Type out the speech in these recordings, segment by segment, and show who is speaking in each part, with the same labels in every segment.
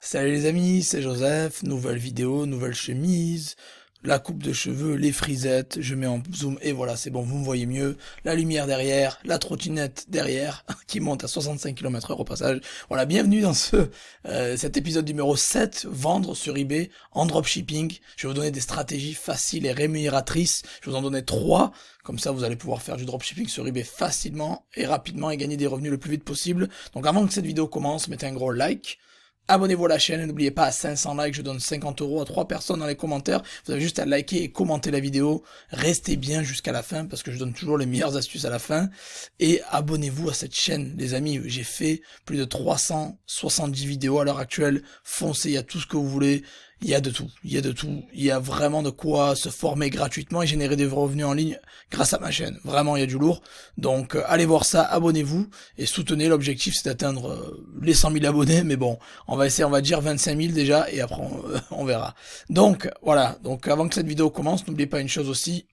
Speaker 1: Salut les amis, c'est Joseph, nouvelle vidéo, nouvelle chemise, la coupe de cheveux, les frisettes, je mets en zoom et voilà, c'est bon, vous me voyez mieux, la lumière derrière, la trottinette derrière, qui monte à 65 km/h au passage. Voilà, bienvenue dans cet épisode numéro 7, vendre sur eBay en dropshipping. Je vais vous donner des stratégies faciles et rémunératrices, je vais vous en donner 3, comme ça vous allez pouvoir faire du dropshipping sur eBay facilement et rapidement et gagner des revenus le plus vite possible. Donc avant que cette vidéo commence, mettez un gros like. Abonnez-vous à la chaîne et n'oubliez pas, à 500 likes, je donne 50 € à 3 personnes dans les commentaires. Vous avez juste à liker et commenter la vidéo. Restez bien jusqu'à la fin parce que je donne toujours les meilleures astuces à la fin. Et abonnez-vous à cette chaîne, les amis. J'ai fait plus de 370 vidéos à l'heure actuelle. Foncez, il y a tout ce que vous voulez. Il y a de tout, il y a de tout, il y a vraiment de quoi se former gratuitement et générer des revenus en ligne grâce à ma chaîne. Vraiment, il y a du lourd. Donc, allez voir ça, abonnez-vous et soutenez. L'objectif, c'est d'atteindre les 100 000 abonnés, mais bon, on va essayer, on va dire 25 000 déjà et après, on verra. Donc, voilà. Donc, avant que cette vidéo commence, n'oubliez pas une chose aussi.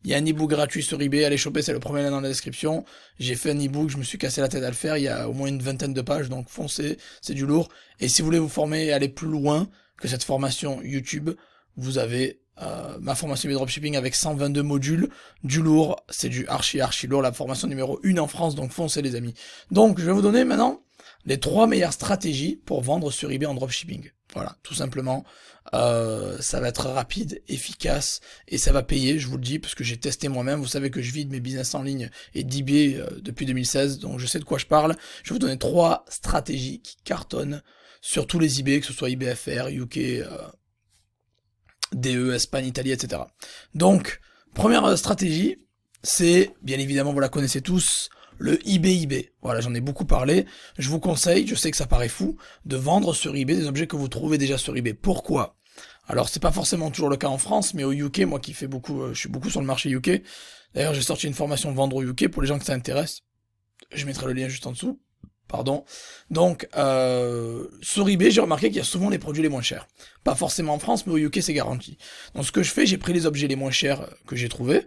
Speaker 1: Il y a un ebook gratuit sur eBay, allez choper, c'est le premier lien dans la description. J'ai fait un ebook, je me suis cassé la tête à le faire, il y a au moins une vingtaine de pages, donc foncez, c'est du lourd. Et si vous voulez vous former et aller plus loin que cette formation YouTube, vous avez ma formation de dropshipping avec 122 modules, du lourd, c'est du archi lourd, la formation numéro 1 en France, donc foncez les amis. Donc je vais vous donner maintenant les 3 meilleures stratégies pour vendre sur eBay en dropshipping. Voilà, tout simplement. Ça va être rapide, efficace, et ça va payer, je vous le dis, parce que j'ai testé moi-même. Vous savez que je vis de mes business en ligne et d'eBay depuis 2016, donc je sais de quoi je parle. Je vais vous donner 3 stratégies qui cartonnent sur tous les eBay, que ce soit eBayFR, UK, DE, Espagne, Italie, etc. Donc, première stratégie, c'est, bien évidemment, vous la connaissez tous, le eBay. Voilà, j'en ai beaucoup parlé. Je vous conseille, je sais que ça paraît fou, de vendre sur eBay des objets que vous trouvez déjà sur eBay. Pourquoi? Alors, c'est pas forcément toujours le cas en France, mais au UK, moi qui fais beaucoup, je suis beaucoup sur le marché UK. D'ailleurs, j'ai sorti une formation vendre au UK pour les gens que ça intéresse. Je mettrai le lien juste en dessous. Pardon. Donc, sur eBay, j'ai remarqué qu'il y a souvent les produits les moins chers. Pas forcément en France, mais au UK, c'est garanti. Donc, ce que je fais, j'ai pris les objets les moins chers que j'ai trouvés,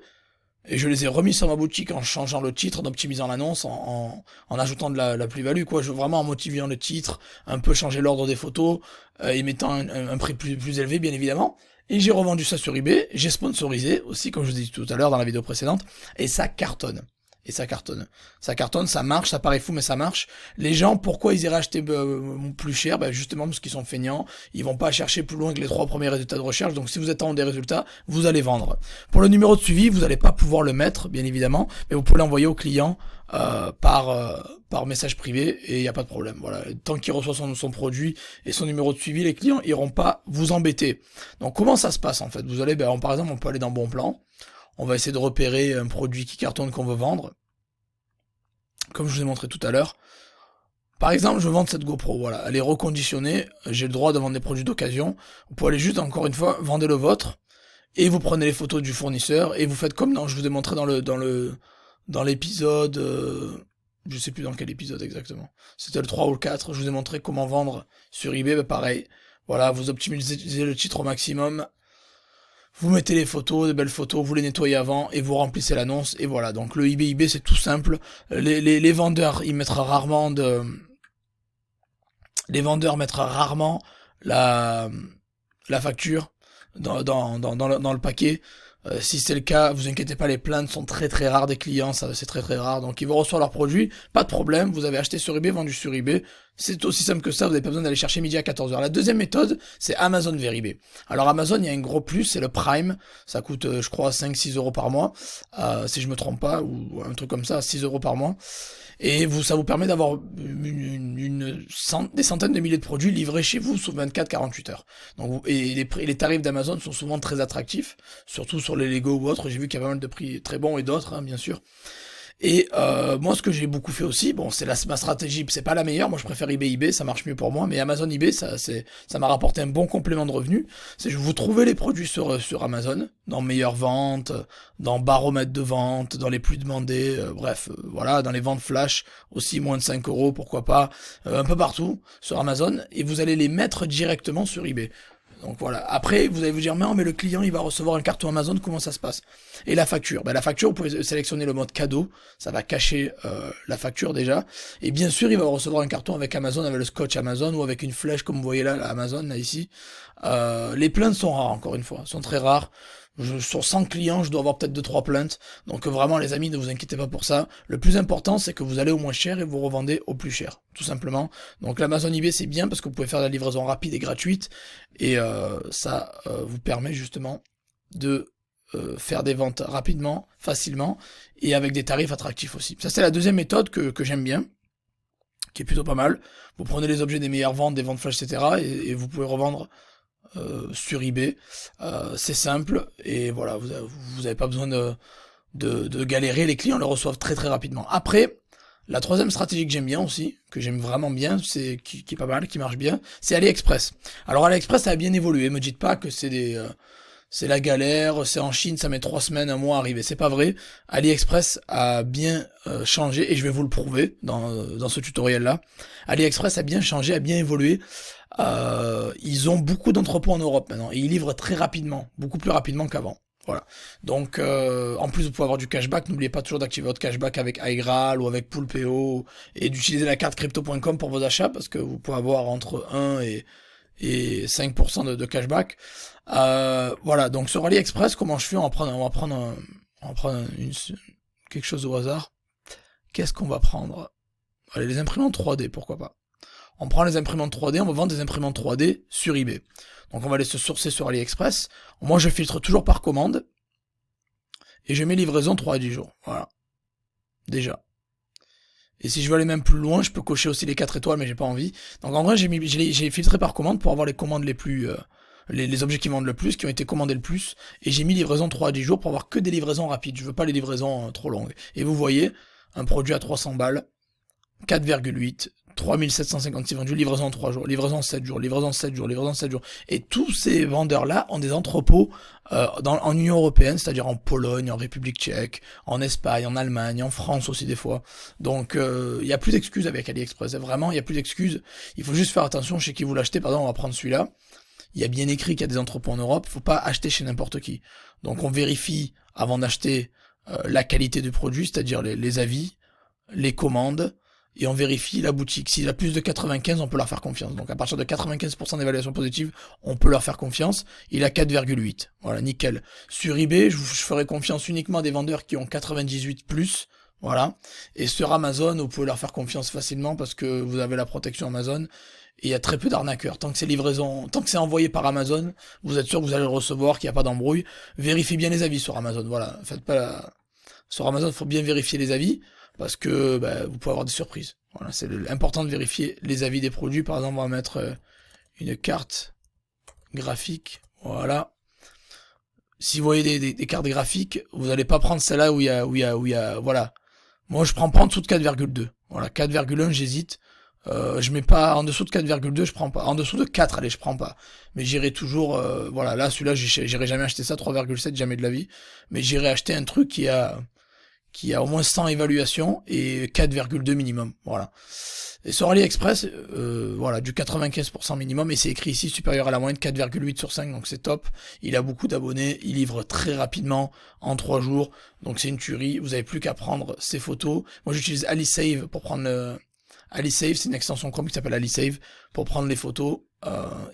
Speaker 1: et je les ai remis sur ma boutique en changeant le titre, en optimisant l'annonce, en ajoutant de la plus-value, quoi. Vraiment en motivant le titre, un peu changer l'ordre des photos, et mettant un prix plus élevé, bien évidemment. Et j'ai revendu ça sur eBay, j'ai sponsorisé aussi, comme je vous ai dit tout à l'heure dans la vidéo précédente, et ça cartonne. Et ça cartonne. Ça cartonne, ça marche, ça paraît fou, mais ça marche. Les gens, pourquoi ils iraient acheter plus cher? Justement parce qu'ils sont feignants. Ils vont pas chercher plus loin que les 3 premiers résultats de recherche. Donc si vous attendez des résultats, vous allez vendre. Pour le numéro de suivi, vous n'allez pas pouvoir le mettre, bien évidemment, mais vous pouvez l'envoyer au client par message privé et il n'y a pas de problème. Voilà. Tant qu'il reçoit son produit et son numéro de suivi, les clients iront pas vous embêter. Donc comment ça se passe en fait? Vous allez, par exemple, on peut aller dans Bon Plan. On va essayer de repérer un produit qui cartonne qu'on veut vendre. Comme je vous ai montré tout à l'heure. Par exemple, je veux vendre cette GoPro, voilà, elle est reconditionnée, j'ai le droit de vendre des produits d'occasion. Vous pouvez aller juste, encore une fois, vendre le vôtre, et vous prenez les photos du fournisseur, et vous faites comme je vous ai montré dans l'épisode, je sais plus dans quel épisode exactement. C'était le 3 ou le 4, je vous ai montré comment vendre sur eBay, pareil. Voilà, vous optimisez le titre au maximum. Vous mettez les photos, de belles photos, vous les nettoyez avant et vous remplissez l'annonce et voilà. Donc le eBay c'est tout simple. Les vendeurs ils mettent rarement la facture dans le paquet. Si c'est le cas, vous inquiétez pas, les plaintes sont très rares des clients, ça c'est très rare. Donc ils vont recevoir leurs produits, pas de problème, vous avez acheté sur eBay, vendu sur eBay. C'est aussi simple que ça, vous n'avez pas besoin d'aller chercher midi à 14h. La deuxième méthode, c'est Amazon vers eBay. Alors Amazon, il y a un gros plus, c'est le Prime. Ça coûte, je crois, 5-6 € par mois, si je me trompe pas, ou un truc comme ça, 6 € par mois. Et ça vous permet d'avoir des centaines de milliers de produits livrés chez vous sous 24-48 heures. Donc, et les tarifs d'Amazon sont souvent très attractifs, surtout sur les Lego ou autres. J'ai vu qu'il y a pas mal de prix très bons et d'autres, hein, bien sûr. Et moi, ce que j'ai beaucoup fait aussi, bon, c'est ma stratégie, c'est pas la meilleure, moi je préfère eBay, ça marche mieux pour moi, mais Amazon eBay, ça m'a rapporté un bon complément de revenus. C'est vous trouvez les produits sur Amazon, dans meilleures ventes, dans baromètre de vente, dans les plus demandés, bref, voilà, dans les ventes flash, aussi moins de 5 €, pourquoi pas, un peu partout sur Amazon, et vous allez les mettre directement sur eBay. Donc voilà. Après, vous allez vous dire, mais le client, il va recevoir un carton Amazon, comment ça se passe? Et la facture? La facture, vous pouvez sélectionner le mode cadeau, ça va cacher la facture déjà. Et bien sûr, il va recevoir un carton avec Amazon, avec le scotch Amazon, ou avec une flèche, comme vous voyez là, Amazon, là, ici. Les plaintes sont rares, encore une fois, sont très rares. Sur 100 clients, je dois avoir peut-être 2-3 plaintes. Donc vraiment, les amis, ne vous inquiétez pas pour ça. Le plus important, c'est que vous allez au moins cher et vous revendez au plus cher, tout simplement. Donc l'Amazon eBay, c'est bien parce que vous pouvez faire la livraison rapide et gratuite. Et ça vous permet justement de faire des ventes rapidement, facilement, et avec des tarifs attractifs aussi. Ça, c'est la deuxième méthode que j'aime bien, qui est plutôt pas mal. Vous prenez les objets des meilleures ventes, des ventes flash, etc. et vous pouvez revendre sur eBay. C'est simple et voilà, vous avez pas besoin de galérer, les clients le reçoivent très très rapidement. Après, la troisième stratégie que j'aime bien aussi, que j'aime vraiment bien, c'est qui est pas mal, qui marche bien, c'est AliExpress. Alors AliExpress, ça a bien évolué, me dites pas que c'est la galère, c'est en Chine, ça met 3 semaines, un mois à arriver. C'est pas vrai. AliExpress a bien changé, et je vais vous le prouver dans ce tutoriel-là. AliExpress a bien changé, a bien évolué. Ils ont beaucoup d'entrepôts en Europe maintenant, et ils livrent très rapidement, beaucoup plus rapidement qu'avant. Voilà. Donc, en plus, vous pouvez avoir du cashback. N'oubliez pas toujours d'activer votre cashback avec iGraal ou avec Poolpeo, et d'utiliser la carte crypto.com pour vos achats, parce que vous pouvez avoir entre 1 et 5% de cashback. Voilà, donc sur AliExpress, comment je fais? On va prendre quelque chose au hasard. Qu'est-ce qu'on va prendre? Allez, les imprimantes 3D, pourquoi pas. On prend les imprimantes 3D, on va vendre des imprimantes 3D sur eBay. Donc on va aller se sourcer sur AliExpress. Moi, je filtre toujours par commande, et je mets livraison 3 à 10 jours. Voilà. Déjà. Et si je veux aller même plus loin, je peux cocher aussi les 4 étoiles, mais j'ai pas envie. Donc en vrai, j'ai filtré par commande pour avoir les commandes les plus... les objets qui vendent le plus, qui ont été commandés le plus, et j'ai mis livraison 3 à 10 jours pour avoir que des livraisons rapides. Je veux pas les livraisons trop longues. Et vous voyez, un produit à 300 balles, 4,8, 3756 vendus, livraison en 3 jours, livraison en 7 jours, livraison en 7 jours, livraison en 7 jours. Et tous ces vendeurs-là ont des entrepôts en Union Européenne, c'est-à-dire en Pologne, en République Tchèque, en Espagne, en Allemagne, en France aussi des fois. Donc il y a plus d'excuses avec AliExpress. Vraiment, il y a plus d'excuses. Il faut juste faire attention chez qui vous l'achetez. Par exemple, on va prendre celui-là. Il y a bien écrit qu'il y a des entrepôts en Europe. Faut pas acheter chez n'importe qui. Donc on vérifie avant d'acheter la qualité du produit, c'est-à-dire les avis, les commandes, et on vérifie la boutique. S'il a plus de 95, on peut leur faire confiance. Donc à partir de 95% d'évaluation positive, on peut leur faire confiance. Il a 4,8. Voilà, nickel. Sur eBay, je ferai confiance uniquement à des vendeurs qui ont 98 plus. Voilà. Et sur Amazon, vous pouvez leur faire confiance facilement parce que vous avez la protection Amazon. Et il y a très peu d'arnaqueurs. Tant que c'est envoyé par Amazon, vous êtes sûr que vous allez le recevoir, qu'il n'y a pas d'embrouille. Vérifiez bien les avis sur Amazon. Voilà. Faites pas Sur Amazon, il faut bien vérifier les avis, parce que vous pouvez avoir des surprises. Voilà, c'est important de vérifier les avis des produits. Par exemple, on va mettre une carte graphique. Voilà. Si vous voyez des cartes graphiques, vous n'allez pas prendre celle-là où il y a, voilà. Moi, je prends pas en dessous de 4,2. Voilà, 4,1, j'hésite. Je mets pas en dessous de 4,2, je prends pas. En dessous de 4, allez, je prends pas. Mais j'irai toujours, voilà, là, celui-là, j'irai jamais acheter ça, 3,7, jamais de la vie. Mais j'irai acheter un truc qui a au moins 100 évaluations et 4,2 minimum. Voilà. Et sur AliExpress, voilà, du 95% minimum, et c'est écrit ici supérieur à la moyenne, 4,8 sur 5, donc c'est top. Il a beaucoup d'abonnés, il livre très rapidement, en 3 jours, donc c'est une tuerie. Vous avez plus qu'à prendre ses photos. Moi, j'utilise AliSave pour prendre AliSave, c'est une extension Chrome qui s'appelle AliSave, pour prendre les photos,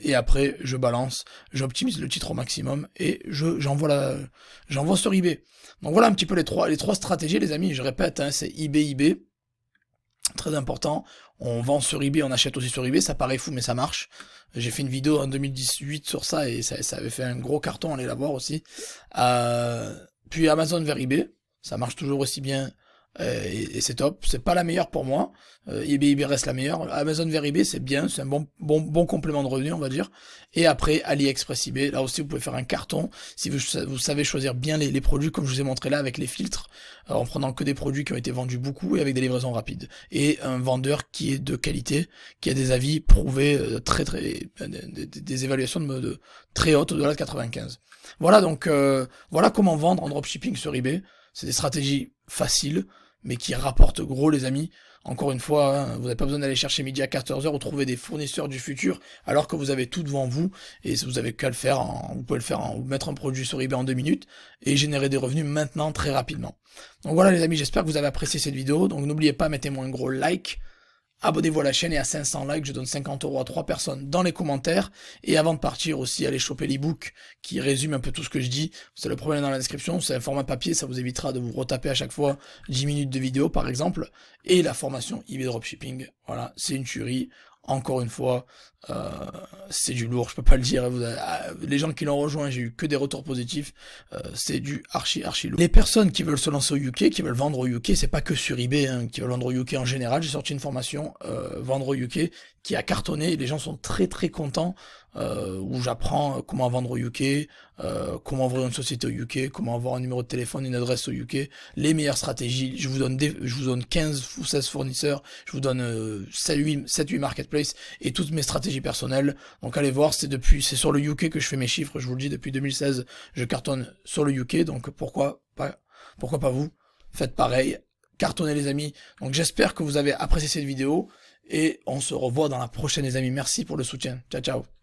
Speaker 1: et après, je balance, j'optimise le titre au maximum, et j'envoie sur eBay. Donc voilà un petit peu les trois stratégies, les amis. Je répète, hein, c'est eBay, très important. On vend sur eBay, on achète aussi sur eBay. Ça paraît fou, mais ça marche. J'ai fait une vidéo en 2018 sur ça, et ça avait fait un gros carton. Allez la voir aussi. Puis Amazon vers eBay, ça marche toujours aussi bien. Et c'est top. C'est pas la meilleure pour moi. eBay reste la meilleure. Amazon vers eBay, c'est bien, c'est un bon complément de revenu, on va dire. Et après AliExpress eBay, là aussi vous pouvez faire un carton si vous savez choisir bien les produits, comme je vous ai montré là avec les filtres, en prenant que des produits qui ont été vendus beaucoup et avec des livraisons rapides. Et un vendeur qui est de qualité, qui a des avis prouvés, des évaluations de très hautes, au-delà de 95. Voilà, donc voilà comment vendre en dropshipping sur eBay. C'est des stratégies faciles, mais qui rapportent gros, les amis. Encore une fois, hein, vous n'avez pas besoin d'aller chercher midi à 14h ou trouver des fournisseurs du futur alors que vous avez tout devant vous et vous avez qu'à le faire, vous pouvez le faire, vous mettre un produit sur eBay en 2 minutes et générer des revenus maintenant très rapidement. Donc voilà les amis, j'espère que vous avez apprécié cette vidéo. Donc n'oubliez pas, mettez-moi un gros like. Abonnez-vous à la chaîne et à 500 likes, je donne 50 € à 3 personnes dans les commentaires. Et avant de partir aussi, allez choper l'ebook qui résume un peu tout ce que je dis. C'est le problème dans la description, c'est un format papier, ça vous évitera de vous retaper à chaque fois 10 minutes de vidéo par exemple. Et la formation eBay Dropshipping, voilà, c'est une tuerie. Encore une fois, c'est du lourd, je peux pas le dire. Les gens qui l'ont rejoint, j'ai eu que des retours positifs. C'est du archi lourd. Les personnes qui veulent se lancer au UK, qui veulent vendre au UK, c'est pas que sur eBay, hein, qui veulent vendre au UK en général. J'ai sorti une formation vendre au UK qui a cartonné. Et les gens sont très contents. Où j'apprends comment vendre au UK, comment ouvrir une société au UK, comment avoir un numéro de téléphone, une adresse au UK, les meilleures stratégies. Je vous donne 15 ou 16 fournisseurs, je vous donne 7-8 marketplaces et toutes mes stratégies personnelles. Donc allez voir, c'est sur le UK que je fais mes chiffres, je vous le dis, depuis 2016, je cartonne sur le UK, donc pourquoi pas vous, faites pareil, cartonnez les amis. Donc j'espère que vous avez apprécié cette vidéo et on se revoit dans la prochaine les amis. Merci pour le soutien. Ciao ciao.